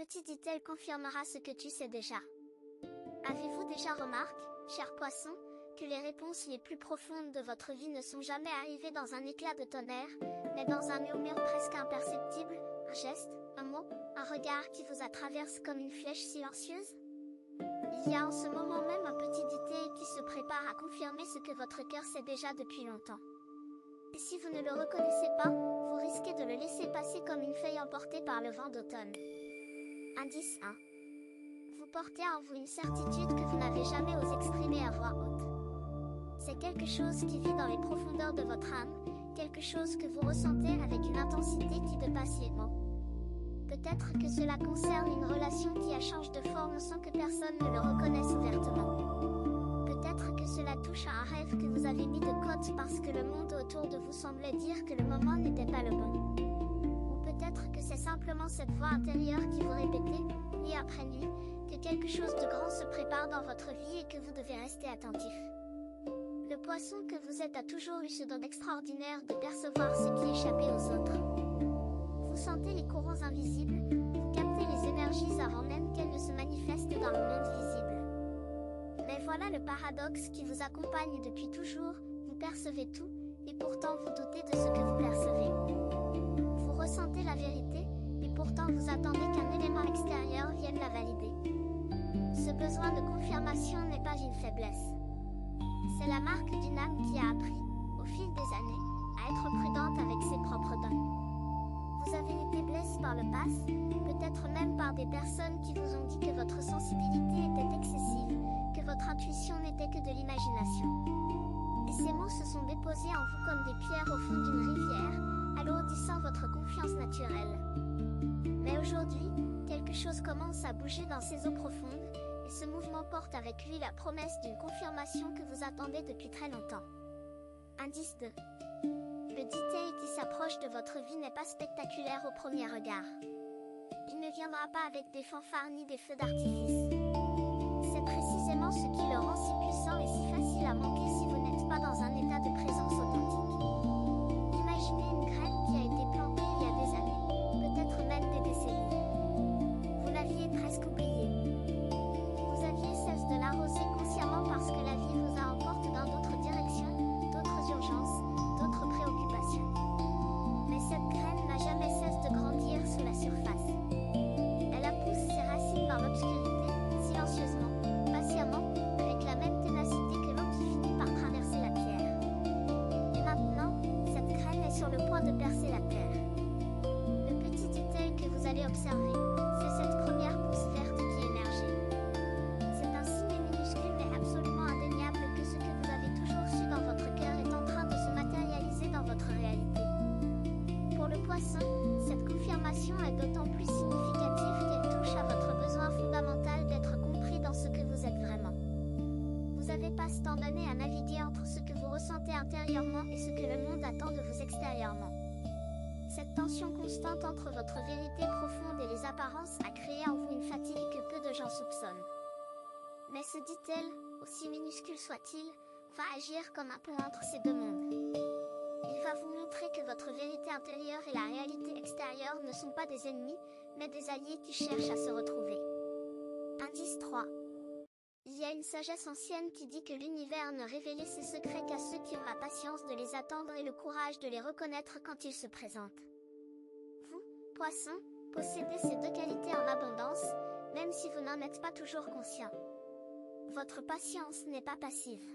petit detail confirmera ce que tu sais déjà. Avez-vous déjà remarqué, cher poisson, que les réponses les plus profondes de votre vie ne sont jamais arrivées dans un éclat de tonnerre, mais dans un murmure presque imperceptible, un geste, un mot, un regard qui vous traverse comme une flèche silencieuse? Il y a en ce moment même un petit detail qui se prépare à confirmer ce que votre cœur sait déjà depuis longtemps. Et si vous ne le reconnaissez pas, vous risquez de le laisser passer comme une feuille emportée par le vent d'automne. Indice 1. Vous portez en vous une certitude que vous n'avez jamais osé exprimer à voix haute. C'est quelque chose qui vit dans les profondeurs de votre âme, quelque chose que vous ressentez avec une intensité qui dépasse les mots. Peut-être que cela concerne une relation qui a changé de forme sans que personne ne le reconnaisse ouvertement. Peut-être que cela touche à un rêve que vous avez mis de côté parce que le monde autour de vous semblait dire que le moment n'était pas le bon. Ou peut-être que c'est simplement cette voix intérieure qui vous répétait, nuit après nuit, que quelque chose de grand se prépare dans votre vie et que vous devez rester attentif. Le poisson que vous êtes a toujours eu ce don extraordinaire de percevoir ce qui échappait aux autres. Vous sentez les courants invisibles, vous captez les énergies avant même qu'elles ne se manifestent dans le monde visible. Mais voilà le paradoxe qui vous accompagne depuis toujours, vous percevez tout, et pourtant vous doutez de ce que vous percevez. Vous ressentez la vérité, et pourtant vous attendez qu'un élément extérieur vienne la valider. Ce besoin de confirmation n'est pas une faiblesse. C'est la marque d'une âme qui a appris, au fil des années, à être prudente avec ses propres dons. Vous avez été blessé par le passé, peut-être même par des personnes qui vous ont dit que votre sensibilité était excessive, que votre intuition n'était que de l'imagination. Et ces mots se sont déposés en vous comme des pierres au fond d'une rivière, alourdissant votre confiance naturelle. Mais aujourd'hui, quelque chose commence à bouger dans ces eaux profondes, et ce mouvement porte avec lui la promesse d'une confirmation que vous attendez depuis très longtemps. Indice 2. Le detail qui s'approche de votre vie n'est pas spectaculaire au premier regard. Il ne viendra pas avec des fanfares ni des feux d'artifice. C'est précisément ce qui le rend si puissant et si facile à manquer si vous n'êtes pas dans un état de présence authentique. Imaginez une graine qui a été plantée il y a des années, peut-être même des décennies. Vous l'aviez presque oubliée. Vous aviez cessé de l'arroser consciemment parce que la vie vous a emporté dans d'autres directions, d'autres urgences, d'autres préoccupations. Mais cette graine n'a jamais cessé de grandir sous la surface. Elle a poussé ses racines dans l'obscurité, silencieusement, patiemment, avec la même ténacité que l'eau qui finit par traverser la pierre. Et maintenant, cette graine est sur le point de percer la terre. Le petit détail que vous allez observer, c'est cette première pousse verte qui émergeait. C'est un signe minuscule mais absolument indéniable que ce que vous avez toujours su dans votre cœur est en train de se matérialiser dans votre réalité. Pour le poisson, cette confirmation est d'autant plus significative qu'elle touche à votre besoin fondamental d'être compris dans ce que vous êtes vraiment. Vous avez passé tant d'années à naviguer entre ce que vous ressentez intérieurement et ce que le monde attend de vous extérieurement. Cette tension constante entre votre vérité profonde et les apparences a créé en vous une fatigue que peu de gens soupçonnent. Mais ce dit-elle, aussi minuscule soit-il, va agir comme un pont entre ces deux mondes. Il va vous montrer que votre vérité intérieure et la réalité extérieure ne sont pas des ennemis, mais des alliés qui cherchent à se retrouver. Indice 3. Il y a une sagesse ancienne qui dit que l'univers ne révèle ses secrets qu'à ceux qui ont la patience de les attendre et le courage de les reconnaître quand ils se présentent. Vous, poisson, possédez ces deux qualités en abondance, même si vous n'en êtes pas toujours conscient. Votre patience n'est pas passive.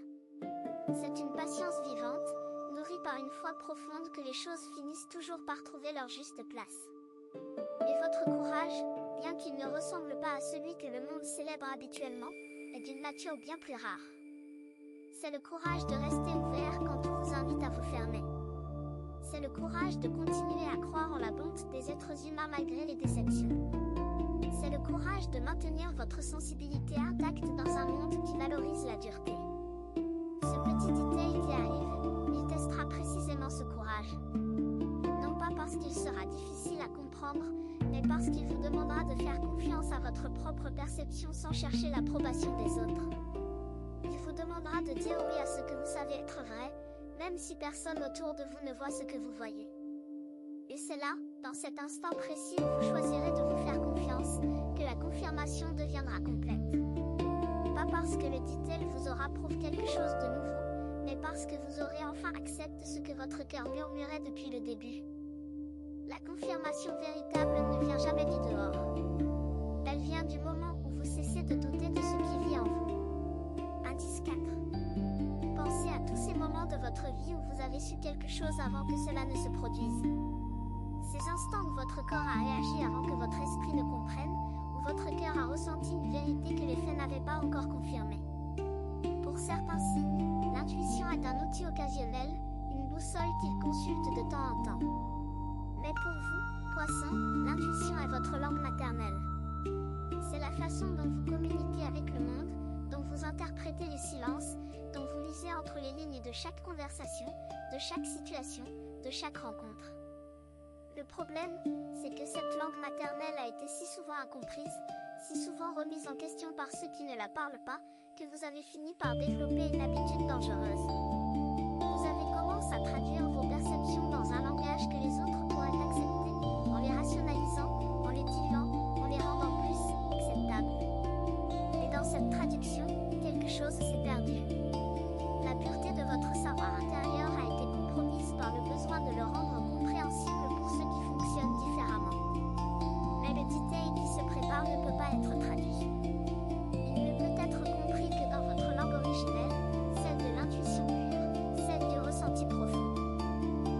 C'est une patience vivante, nourrie par une foi profonde que les choses finissent toujours par trouver leur juste place. Et votre courage, bien qu'il ne ressemble pas à celui que le monde célèbre habituellement, est d'une nature bien plus rare. C'est le courage de rester ouvert quand on vous invite à vous fermer. C'est le courage de continuer à croire en la bonté des êtres humains malgré les déceptions. C'est le courage de maintenir votre sensibilité intacte dans un monde qui valorise la dureté. Ce petit détail qui arrive, il testera précisément ce courage. Non pas parce qu'il sera difficile à comprendre, mais parce qu'il vous demandera de faire confiance à votre propre perception sans chercher l'approbation des autres. Il vous demandera de dire oui à ce que vous savez être vrai, même si personne autour de vous ne voit ce que vous voyez. Et c'est là, dans cet instant précis où vous choisirez de vous faire confiance, deviendra complète. Pas parce que le dit-elle vous aura prouvé quelque chose de nouveau, mais parce que vous aurez enfin accepté ce que votre cœur murmurait depuis le début. La confirmation véritable ne vient jamais du dehors. Elle vient du moment où vous cessez de douter de ce qui vit en vous. Indice 4. Pensez à tous ces moments de votre vie où vous avez su quelque chose avant que cela ne se produise. Ces instants où votre corps a réagi avant que votre esprit ne comprenne, où votre cœur a ressenti une vérité que les faits n'avaient pas encore confirmée. Pour certains signes, l'intuition est un outil occasionnel, une boussole qu'ils consultent de temps en temps. Mais pour vous, poisson, l'intuition est votre langue maternelle. C'est la façon dont vous communiquez avec le monde, dont vous interprétez les silences, dont vous lisez entre les lignes de chaque conversation, de chaque situation, de chaque rencontre. Le problème, c'est que cette langue maternelle a été si souvent incomprise, si souvent remise en question par ceux qui ne la parlent pas, que vous avez fini par développer une habitude dangereuse. Vous avez commencé à traduire vos perceptions dans un langage que les autres pourraient accepter, en les rationalisant, en les diluant, en les rendant plus acceptables. Et dans cette traduction, quelque chose s'est perdu. La pureté de votre savoir intérieur a été compromise par le besoin de le rendre compréhensible pour ceux qui fonctionnent différemment. Mais le détail qui se prépare ne peut pas être traduit. Il ne peut être compris que dans votre langue originelle, celle de l'intuition pure, celle du ressenti profond.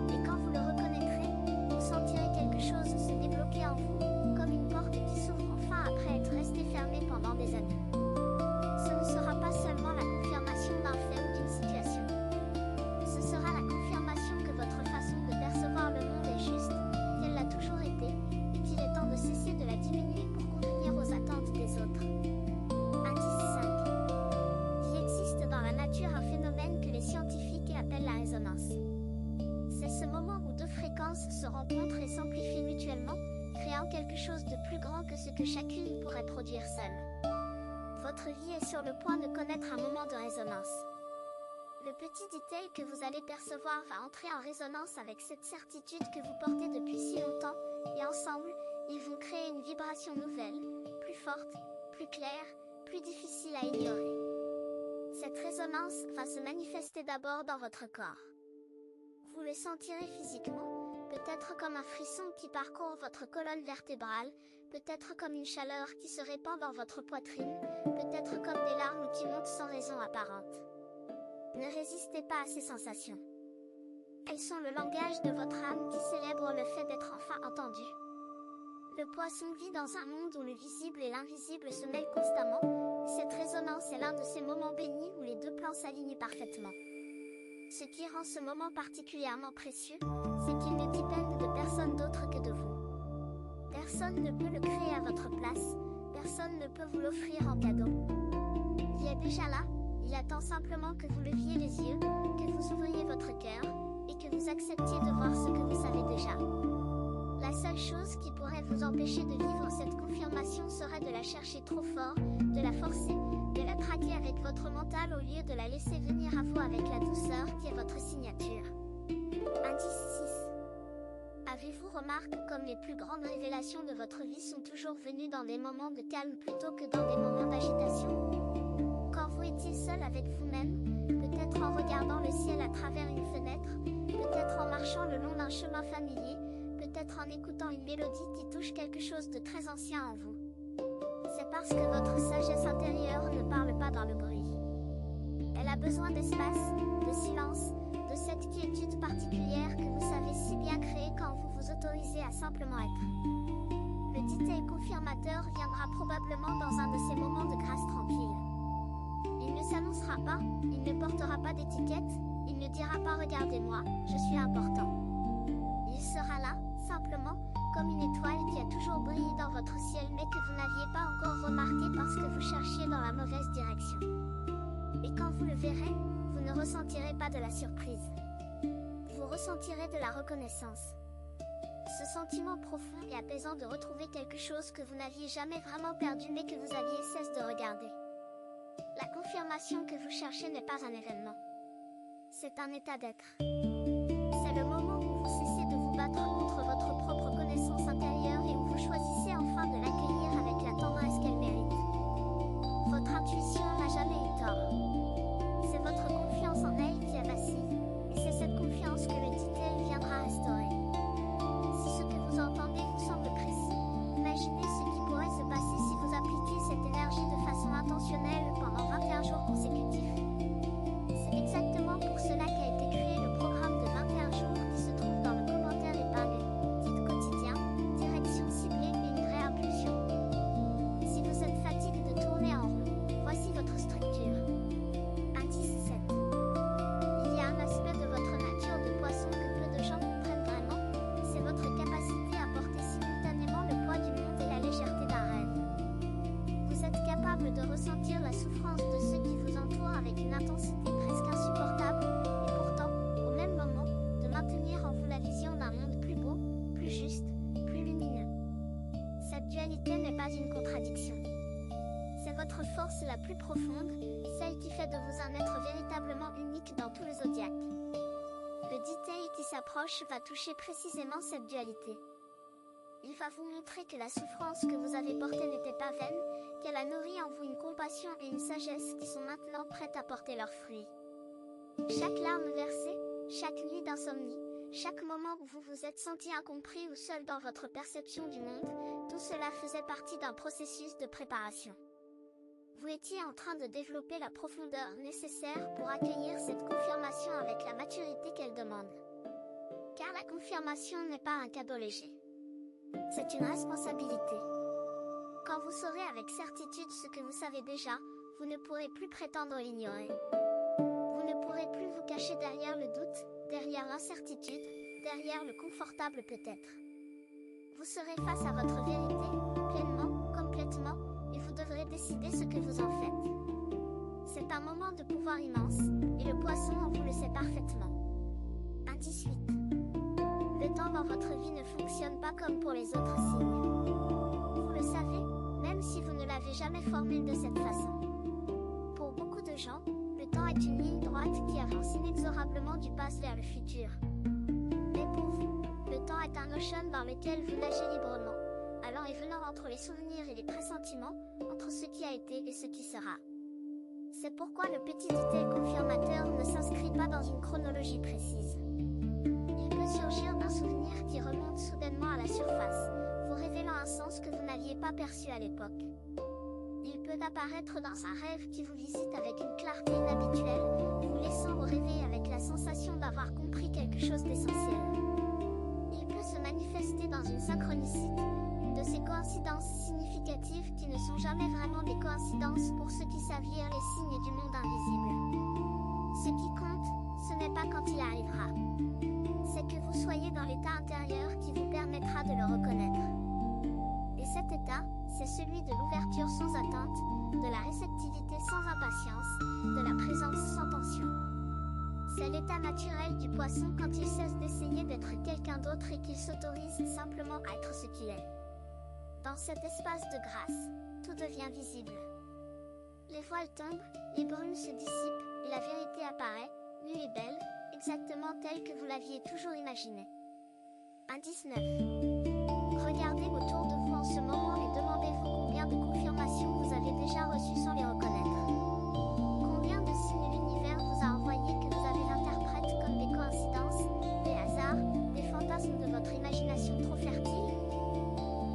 Et quand vous le reconnaîtrez, vous sentirez quelque chose se débloquer en vous, comme une porte qui s'ouvre enfin après être restée fermée pendant des années. Ce ne sera pas seulement la confirmation d'un fait ou d'une situation. Ce sera la confirmation que votre façon de percevoir le monde est juste, qu'elle l'a toujours été, et qu'il est temps de cesser de la diminuer pour convenir aux attentes des autres. Indice 5. Il existe dans la nature un phénomène que les scientifiques appellent la résonance. C'est ce moment où deux fréquences se rencontrent et s'amplifient mutuellement, créant quelque chose de plus grand que ce que chacune pourrait produire seule. Votre vie est sur le point de connaître un moment de résonance. Le petit détail que vous allez percevoir va entrer en résonance avec cette certitude que vous portez depuis si longtemps, et ensemble, ils vont créer une vibration nouvelle, plus forte, plus claire, plus difficile à ignorer. Cette résonance va se manifester d'abord dans votre corps. Vous le sentirez physiquement, peut-être comme un frisson qui parcourt votre colonne vertébrale, peut-être comme une chaleur qui se répand dans votre poitrine, peut-être comme des larmes qui montent sans raison apparente. Ne résistez pas à ces sensations. Elles sont le langage de votre âme qui célèbre le fait d'être enfin entendu. Le poisson vit dans un monde où le visible et l'invisible se mêlent constamment, et cette résonance est l'un de ces moments bénis où les deux plans s'alignent parfaitement. Ce qui rend ce moment particulièrement précieux, c'est qu'il ne dépend de personne d'autre que de vous. Personne ne peut le créer à votre place, personne ne peut vous l'offrir en cadeau. Il est déjà là, il attend simplement que vous leviez les yeux, que vous ouvriez votre cœur, et que vous acceptiez de voir ce que vous savez déjà. La seule chose qui pourrait vous empêcher de vivre cette confirmation serait de la chercher trop fort, de la forcer, de la traquer avec votre mental au lieu de la laisser venir à vous avec la douceur qui est votre signature. Indice 6. Avez-vous remarqué comme les plus grandes révélations de votre vie sont toujours venues dans des moments de calme plutôt que dans des moments d'agitation? Quand vous étiez seul avec vous-même, peut-être en regardant le ciel à travers une fenêtre, peut-être en marchant le long d'un chemin familier, peut-être en écoutant une mélodie qui touche quelque chose de très ancien en vous. C'est parce que votre sagesse intérieure ne parle pas dans le bruit. Elle a besoin d'espace, de silence, de cette quiétude particulière que vous savez si bien créer quand vous vous autorisez à simplement être. Le détail confirmateur viendra probablement dans un de ces moments de grâce tranquille. Il ne s'annoncera pas, il ne portera pas d'étiquette, il ne dira pas « Regardez-moi, je suis important ». Il sera là, simplement, comme une étoile qui a toujours brillé dans votre ciel mais que vous n'aviez pas encore remarqué parce que vous cherchiez dans la mauvaise direction. Et quand vous le verrez, vous ne ressentirez pas de la surprise. Vous ressentirez de la reconnaissance. Ce sentiment profond et apaisant de retrouver quelque chose que vous n'aviez jamais vraiment perdu mais que vous aviez cessé de regarder. La confirmation que vous cherchez n'est pas un événement. C'est un état d'être. C'est le moment où vous cessez de vous battre contre votre propre connaissance intérieure et où vous choisissez enfin de l'accueillir avec la tendresse qu'elle mérite. force la plus profonde, celle qui fait de vous un être véritablement unique dans tout le zodiaque. Le détail qui s'approche va toucher précisément cette dualité. Il va vous montrer que la souffrance que vous avez portée n'était pas vaine, qu'elle a nourri en vous une compassion et une sagesse qui sont maintenant prêtes à porter leurs fruits. Chaque larme versée, chaque nuit d'insomnie, chaque moment où vous vous êtes senti incompris ou seul dans votre perception du monde, tout cela faisait partie d'un processus de préparation. Vous étiez en train de développer la profondeur nécessaire pour accueillir cette confirmation avec la maturité qu'elle demande. Car la confirmation n'est pas un cadeau léger. C'est une responsabilité. Quand vous saurez avec certitude ce que vous savez déjà, vous ne pourrez plus prétendre l'ignorer. Vous ne pourrez plus vous cacher derrière le doute, derrière l'incertitude, derrière le confortable peut-être. Vous serez face à votre vérité, pleinement, complètement, et vous devrez décider ce que vous en faites. C'est un moment de pouvoir immense, et le poisson en vous le sait parfaitement. Indice 8. Le temps dans votre vie ne fonctionne pas comme pour les autres signes. Vous le savez, même si vous ne l'avez jamais formé de cette façon. Pour beaucoup de gens, le temps est une ligne droite qui avance inexorablement du passé vers le futur. Mais pour vous, le temps est un ocean dans lequel vous nagez librement, allant et venant entre les souvenirs et les pressentiments, entre ce qui a été et ce qui sera. C'est pourquoi le petit détail confirmateur ne s'inscrit pas dans une chronologie précise. Il peut surgir d'un souvenir qui remonte soudainement à la surface, vous révélant un sens que vous n'aviez pas perçu à l'époque. Il peut apparaître dans un rêve qui vous visite avec une clarté inhabituelle, vous laissant vous réveiller avec la sensation d'avoir compris quelque chose d'essentiel. Il peut se manifester dans une synchronicité, une de ces coïncidences significatives qui ne sont jamais vraiment des coïncidences pour ceux qui savent lire les signes du monde invisible. Ce qui compte, ce n'est pas quand il arrivera. C'est que vous soyez dans l'état intérieur qui vous permettra de le reconnaître. Et cet état, c'est celui de l'ouverture sans attente, de la réceptivité sans impatience, de la présence sans tension. C'est l'état naturel du poisson quand il cesse d'essayer d'être quelqu'un d'autre et qu'il s'autorise simplement à être ce qu'il est. Dans cet espace de grâce, tout devient visible. Les voiles tombent, les brumes se dissipent, et la vérité apparaît, nue et belle, exactement telle que vous l'aviez toujours imaginée. Indice 9. Regardez autour de vous en ce moment et demandez-vous combien de confirmations vous avez déjà reçues sans les reconnaître. Combien de signes l'univers vous a envoyés que vous avez interprétés comme des coïncidences, des hasards, des fantasmes de votre imagination trop fertile.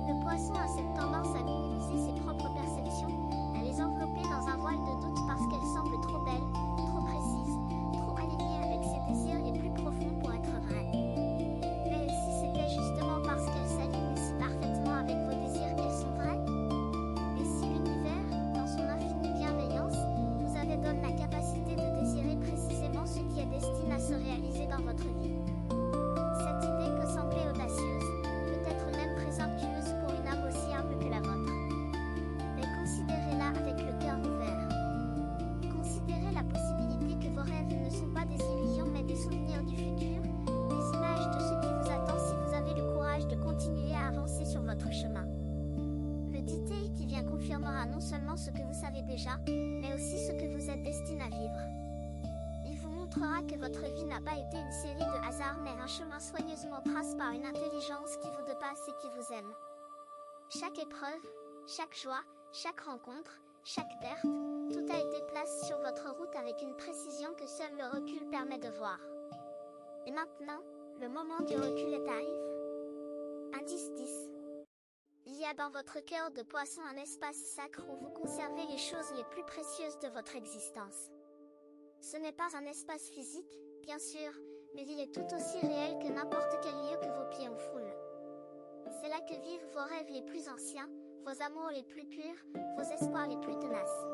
Le poisson a cette tendance à minimiser ses propres perceptions, à les envelopper dans un voile de doute parce qu'elles semblent trop belles, trop précises, trop alignées avec ses désirs les plus profonds pour être vraies. Mais si c'était justement parce qu'elles s'alignent si parfaitement avec vos désirs qu'elles sont vraies? Et si l'univers, dans son infinie bienveillance, vous avait donné la capacité de désirer précisément ce qui est destiné à se réaliser dans votre vie? Cette idée peut sembler audacieuse, peut-être même présomptueuse pour une âme aussi humble que la vôtre. Mais considérez-la avec le cœur ouvert. Considérez la possibilité que vos rêves ne sont pas des illusions mais des souvenirs du futur, des images de ce qui vous attend si vous avez le courage de continuer à avancer sur votre chemin. Le détail qui vient confirmera non seulement ce que vous savez déjà, mais aussi ce que vous êtes destiné à vivre. Il vous montrera que votre vie n'a pas été une série de hasards mais un chemin soigneusement tracé par une intelligence qui vous dépasse et qui vous aime. Chaque épreuve, chaque joie, chaque rencontre, chaque perte, tout a été placé sur votre route avec une précision que seul le recul permet de voir. Et maintenant, le moment du recul est arrivé. Indice 10. Il y a dans votre cœur de poisson un espace sacre où vous conservez les choses les plus précieuses de votre existence. Ce n'est pas un espace physique, bien sûr, mais il est tout aussi réel que n'importe quel lieu que vos pieds ont foulé. C'est là que vivent vos rêves les plus anciens, vos amours les plus purs, vos espoirs les plus tenaces.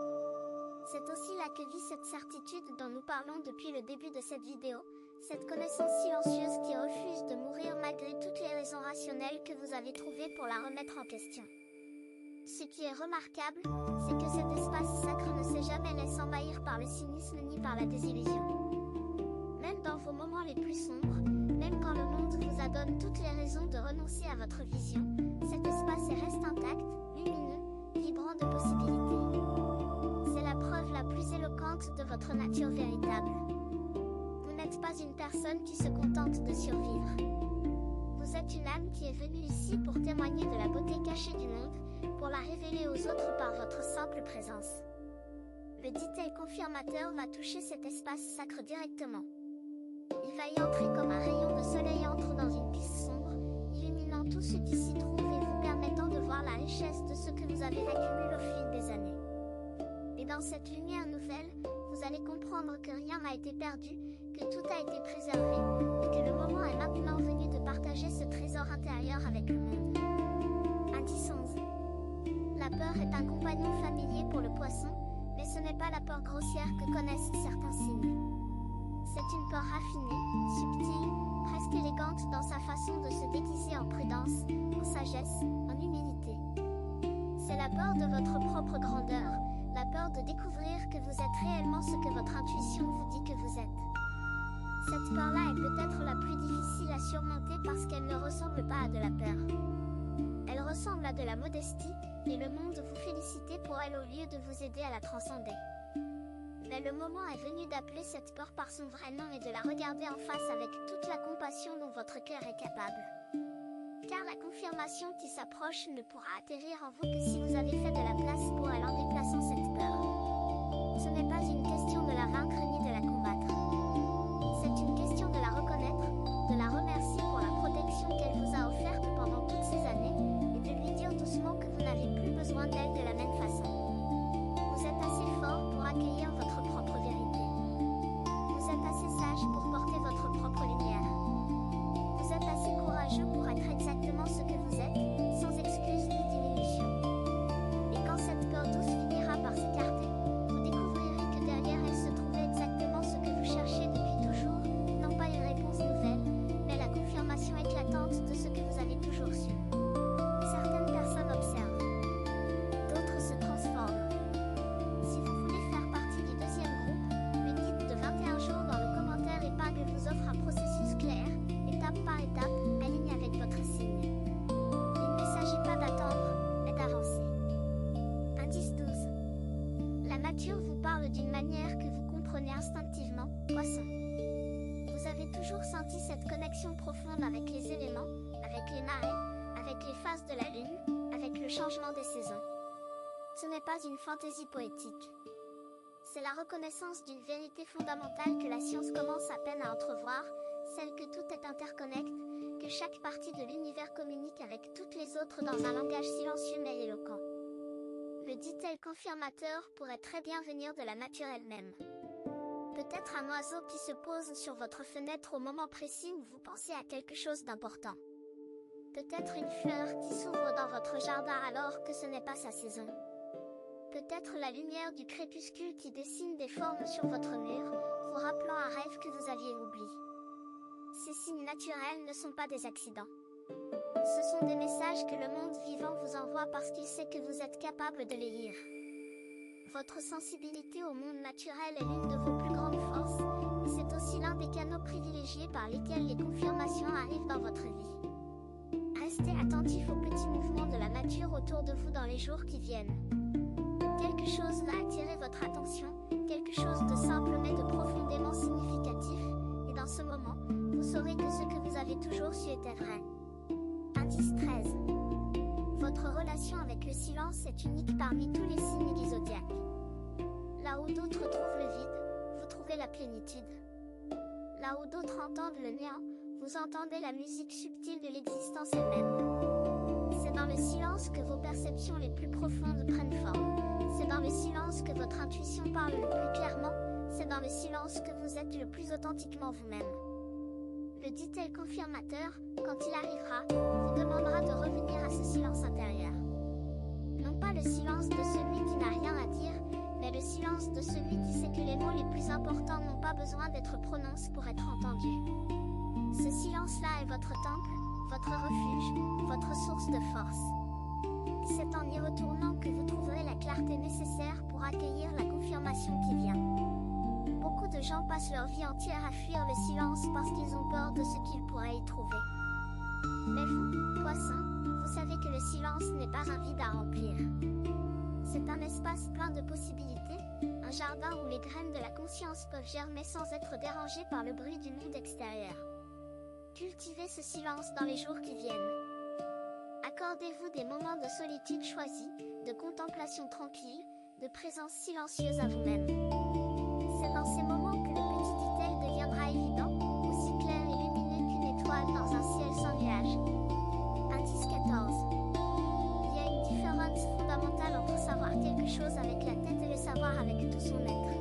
C'est aussi là que vit cette certitude dont nous parlons depuis le début de cette vidéo, cette connaissance silencieuse qui refuse de mourir malgré toutes les raisons rationnelles que vous avez trouvées pour la remettre en question. Ce qui est remarquable, c'est que cet espace sacre ne s'est jamais laissé envahir par le cynisme ni par la désillusion. Même dans vos moments les plus sombres, même quand le monde vous a donné toutes les raisons de renoncer à votre vision, cet espace reste intact, lumineux, vibrant de possibilités. contente de votre nature véritable. Vous n'êtes pas une personne qui se contente de survivre. Vous êtes une âme qui est venue ici pour témoigner de la beauté cachée du monde, pour la révéler aux autres par votre simple présence. Le dit-elle confirmateur va toucher cet espace sacre directement. Il va y entrer comme un rayon de soleil entre dans une piste sombre, illuminant tout ce qui s'y trouve et vous permettant de voir la richesse de ce que vous avez accumulé au fil des années. Et dans cette lumière nouvelle, vous allez comprendre que rien n'a été perdu, que tout a été préservé, et que le moment est maintenant venu de partager ce trésor intérieur avec le monde. Indice 11. La peur est un compagnon familier pour le poisson, mais ce n'est pas la peur grossière que connaissent certains signes. C'est une peur raffinée, subtile, presque élégante dans sa façon de se déguiser en prudence, en sagesse, en humilité. C'est la peur de votre propre grandeur, la peur de découvrir que vous êtes réellement ce que votre intuition vous dit que vous êtes. Cette peur-là est peut-être la plus difficile à surmonter parce qu'elle ne ressemble pas à de la peur. Elle ressemble à de la modestie, et le monde vous félicite pour elle au lieu de vous aider à la transcender. Mais le moment est venu d'appeler cette peur par son vrai nom et de la regarder en face avec toute la compassion dont votre cœur est capable. Car la confirmation qui s'approche ne pourra atterrir en vous que si vous avez fait de la place pour elle en déplaçant cette peur. Ce n'est pas une question de la vaincre ni de la combattre. C'est une question de la reconnaître, de la remercier pour la protection qu'elle vous a offerte pendant toutes ces années, et de lui dire doucement que vous n'avez plus besoin d'elle de la même façon. Vous êtes assez fort pour accueillir votre propre vérité. Vous êtes assez sage pour porter votre propre lumière. Vous êtes assez courageux pour être exactement ce que vous êtes, sans excuse ni diminution. Et quand cette peur douce finira par s'écarter, vous découvrirez que derrière elle se trouvait exactement ce que vous cherchiez depuis toujours, non pas une réponse nouvelle, mais la confirmation éclatante de ce que vous avez toujours su. Certaines personnes observent, d'autres se transforment. Si vous voulez faire partie du deuxième groupe, le guide de 21 jours dans le commentaire épingle vous offre un processus clair, étape par étape, aligné avec votre signe. Il ne s'agit pas d'attendre, mais d'avancer. Indice 12. La nature vous parle d'une manière que vous comprenez instinctivement, poisson. Vous avez toujours senti cette connexion profonde avec les éléments, avec les marées, avec les phases de la lune, avec le changement des saisons. Ce n'est pas une fantaisie poétique. C'est la reconnaissance d'une vérité fondamentale que la science commence à peine à entrevoir, celle que tout est interconnecté, que chaque partie de l'univers communique avec toutes les autres dans un langage silencieux mais éloquent. Le dit-elle confirmateur pourrait très bien venir de la nature elle-même. Peut-être un oiseau qui se pose sur votre fenêtre au moment précis où vous pensez à quelque chose d'important. Peut-être une fleur qui s'ouvre dans votre jardin alors que ce n'est pas sa saison. Peut-être la lumière du crépuscule qui dessine des formes sur votre mur, vous rappelant un rêve que vous aviez oublié. Ces signes naturels ne sont pas des accidents. Ce sont des messages que le monde vivant vous envoie parce qu'il sait que vous êtes capable de les lire. Votre sensibilité au monde naturel est l'une de vos plus grandes forces, et c'est aussi l'un des canaux privilégiés par lesquels les confirmations arrivent dans votre vie. Restez attentif aux petits mouvements de la nature autour de vous dans les jours qui viennent. Quelque chose va attirer votre attention, quelque chose de simple mais de profondément significatif, et dans ce moment, vous saurez que ce que vous avez toujours su était vrai. Indice 13. Votre relation avec le silence est unique parmi tous les signes du zodiaque. Là où d'autres trouvent le vide, vous trouvez la plénitude. Là où d'autres entendent le néant, vous entendez la musique subtile de l'existence elle-même. C'est dans le silence que vos perceptions les plus profondes prennent forme. C'est dans le silence que votre intuition parle le plus clairement. C'est dans le silence que vous êtes le plus authentiquement vous-même. Le dit-elle confirmateur, quand il arrivera, vous demandera de revenir à ce silence intérieur. Non pas le silence de celui qui n'a rien à dire, mais le silence de celui qui sait que les mots les plus importants n'ont pas besoin d'être prononcés pour être entendus. Ce silence-là est votre temple, votre refuge, votre source de force. C'est en y retournant que vous trouverez la clarté nécessaire pour accueillir la confirmation qui vient. Beaucoup de gens passent leur vie entière à fuir le silence parce qu'ils ont peur de ce qu'ils pourraient y trouver. Mais vous, poissons, vous savez que le silence n'est pas un vide à remplir. C'est un espace plein de possibilités, Un jardin où les graines de la conscience peuvent germer sans être dérangées par le bruit du monde extérieur. Cultivez ce silence dans les jours qui viennent. Accordez-vous des moments de solitude choisis, de contemplation tranquille, de présence silencieuse à vous-même. C'est dans ces moments que le petit détail deviendra évident, aussi clair et lumineux qu'une étoile dans un ciel sans nuages. Indice 14. Il y a une différence fondamentale entre savoir quelque chose avec la tête et le savoir avec tout son être.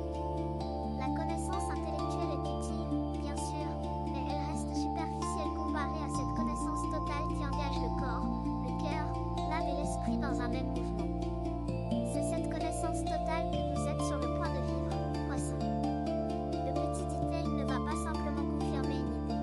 La connaissance intellectuelle est utile, bien sûr, mais elle reste superficielle comparée à cette connaissance totale qui engage le corps, le cœur, l'âme et l'esprit dans un même mouvement. C'est cette connaissance totale que vous êtes sur le point de vivre, poisson. Le petit detail ne va pas simplement confirmer une idée.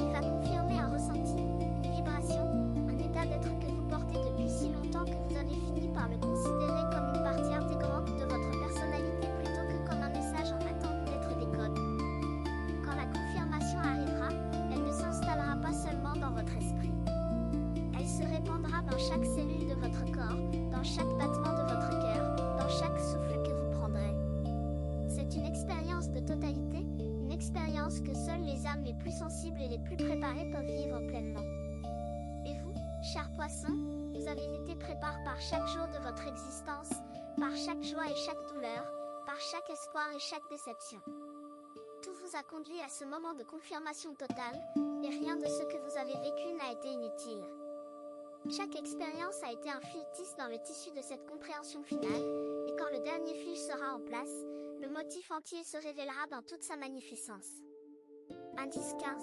Il va confirmer un ressenti, une vibration, un état d'être que vous portez depuis si longtemps que vous avez fini par le considérer comme une partie intégrante de votre personnalité plutôt que comme un message en attente d'être décodé. Quand la confirmation arrivera, elle ne s'installera pas seulement dans votre esprit. Elle se répandra dans chaque cellule de votre corps, dans chaque battement de votre cœur, dans chaque souffle que vous prendrez. C'est une expérience de totalité, une expérience que seules les âmes les plus sensibles et les plus préparées peuvent vivre pleinement. Et vous, chers poissons, vous avez été préparés par chaque jour de votre existence, par chaque joie et chaque douleur, par chaque espoir et chaque déception. Tout vous a conduit à ce moment de confirmation totale, et rien de ce que vous avez vécu n'a été inutile. Chaque expérience a été un fil tisse dans le tissu de cette compréhension finale, et quand le dernier fil sera en place, le motif entier se révélera dans toute sa magnificence. Indice 15.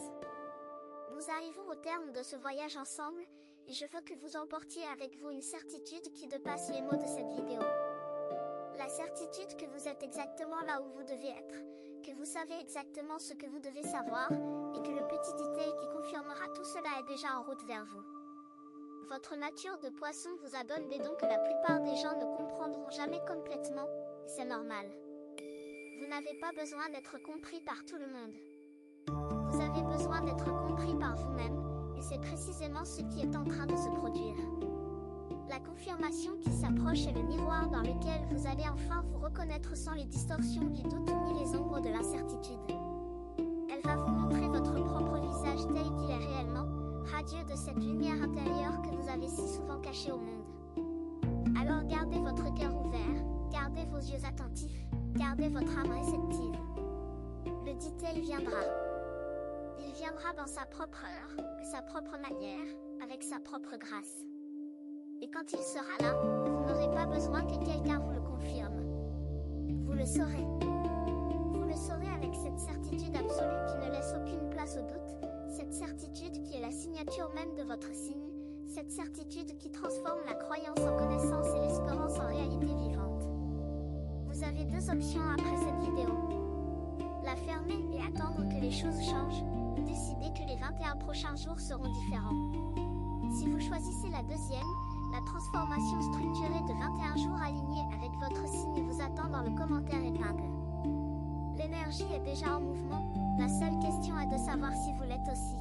Nous arrivons au terme de ce voyage ensemble, et je veux que vous emportiez avec vous une certitude qui dépasse les mots de cette vidéo. La certitude que vous êtes exactement là où vous devez être, que vous savez exactement ce que vous devez savoir, et que le petit détail qui confirmera tout cela est déjà en route vers vous. Votre nature de poisson vous a donné des dons que la plupart des gens ne comprendront jamais complètement, et c'est normal. Vous n'avez pas besoin d'être compris par tout le monde. Vous avez besoin d'être compris par vous-même, et c'est précisément ce qui est en train de se produire. La confirmation qui s'approche est le miroir dans lequel vous allez enfin vous reconnaître sans les distorsions du doute ni les ombres de l'incertitude. Elle va vous montrer votre propre visage tel qu'il est réellement, radieux de cette lumière intérieure que vous avez si souvent cachée au monde. Alors gardez votre cœur ouvert, gardez vos yeux attentifs, gardez votre âme réceptive. Le détail viendra. Il viendra dans sa propre heure, à sa propre manière, avec sa propre grâce. Et quand il sera là, vous n'aurez pas besoin que quelqu'un vous le confirme. Vous le saurez. Vous le saurez avec cette certitude absolue qui ne laisse aucune place au doute, cette certitude qui est la signature même de votre signe, cette certitude qui transforme la croyance en connaissance et l'espérance en réalité vivante. Vous avez deux options après cette vidéo. La fermer et attendre que les choses changent, ou décider que les 21 prochains jours seront différents. Si vous choisissez la deuxième, la transformation structurée de 21 jours alignés avec votre signe vous attend dans le commentaire épingle. L'énergie est déjà en mouvement, la seule question est de savoir si vous l'êtes aussi.